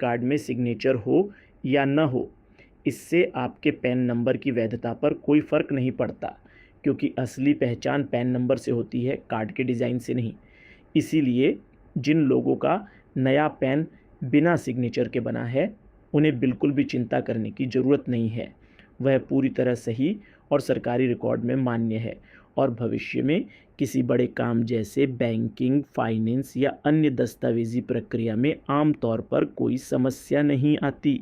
Card में signature हो या न हो, इससे आपके पैन नंबर की वैधता पर कोई फ़र्क नहीं पड़ता, क्योंकि असली पहचान पैन नंबर से होती है, कार्ड के डिज़ाइन से नहीं। इसीलिए जिन लोगों का नया पैन बिना सिग्नेचर के बना है, उन्हें बिल्कुल भी चिंता करने की ज़रूरत नहीं है। वह पूरी तरह सही और सरकारी रिकॉर्ड में मान्य है और भविष्य में किसी बड़े काम जैसे बैंकिंग, फाइनेंस या अन्य दस्तावेजी प्रक्रिया में आम तौर पर कोई समस्या नहीं आती।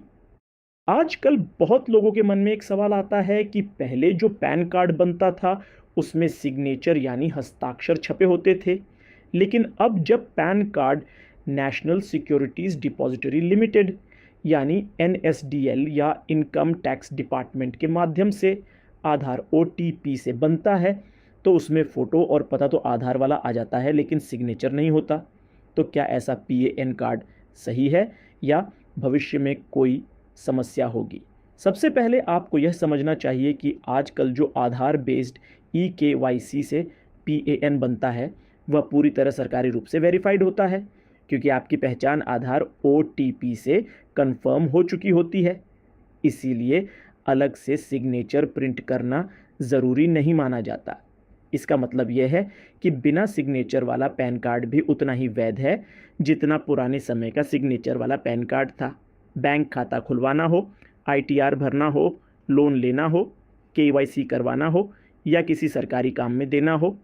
आजकल बहुत लोगों के मन में एक सवाल आता है कि पहले जो पैन कार्ड बनता था उसमें सिग्नेचर यानी हस्ताक्षर छपे होते थे, लेकिन अब जब pan card national securities depository limited यानी NSDL या इनकम टैक्स डिपार्टमेंट के माध्यम से आधार OTP से बनता है, तो उसमें फ़ोटो और पता तो आधार वाला आ जाता है, लेकिन सिग्नेचर नहीं होता। तो क्या ऐसा PAN कार्ड सही है या भविष्य में कोई समस्या होगी? सबसे पहले आपको यह समझना चाहिए कि आजकल जो आधार बेस्ड eKYC से PAN बनता है, वह पूरी तरह सरकारी रूप से वेरीफाइड होता है, क्योंकि आपकी पहचान आधार OTP से कंफर्म हो चुकी होती है। इसीलिए अलग से सिग्नेचर प्रिंट करना ज़रूरी नहीं माना जाता। इसका मतलब यह है कि बिना सिग्नेचर वाला पैन कार्ड भी उतना ही वैध है जितना पुराने समय का सिग्नेचर वाला पैन कार्ड था। बैंक खाता खुलवाना हो, ITR भरना हो, लोन लेना हो, KYC करवाना हो या किसी सरकारी काम में देना हो,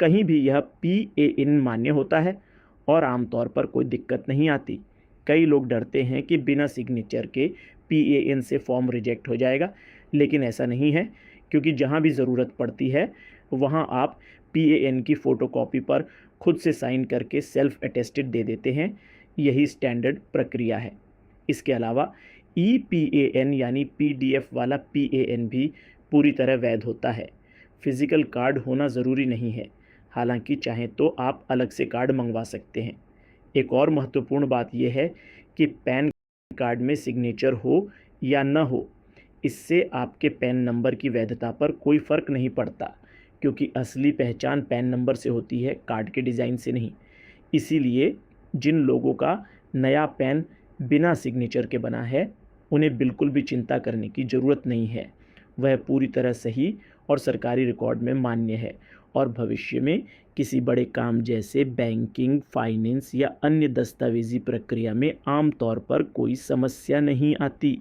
कहीं भी यह PAN मान्य होता है और आमतौर पर कोई दिक्कत नहीं आती। कई लोग डरते हैं कि बिना सिग्नेचर के PAN से फॉर्म रिजेक्ट हो जाएगा, लेकिन ऐसा नहीं है, क्योंकि जहां भी ज़रूरत पड़ती है वहां आप PAN की फ़ोटोकॉपी पर खुद से साइन करके सेल्फ अटेस्टेड दे देते हैं। यही स्टैंडर्ड प्रक्रिया है। इसके अलावा ePAN यानी PDF वाला PAN भी पूरी तरह वैध होता है। फिज़िकल कार्ड होना ज़रूरी नहीं है, हालांकि चाहें तो आप अलग से कार्ड मंगवा सकते हैं। एक और महत्वपूर्ण बात यह है कि पैन कार्ड में सिग्नेचर हो या न हो, इससे आपके पैन नंबर की वैधता पर कोई फ़र्क नहीं पड़ता, क्योंकि असली पहचान पैन नंबर से होती है, कार्ड के डिज़ाइन से नहीं। इसीलिए जिन लोगों का नया पैन बिना सिग्नेचर के बना है, उन्हें बिल्कुल भी चिंता करने की ज़रूरत नहीं है। वह पूरी तरह सही और सरकारी रिकॉर्ड में मान्य है और भविष्य में किसी बड़े काम जैसे बैंकिंग, फाइनेंस या अन्य दस्तावेजी प्रक्रिया में आम तौर पर कोई समस्या नहीं आती।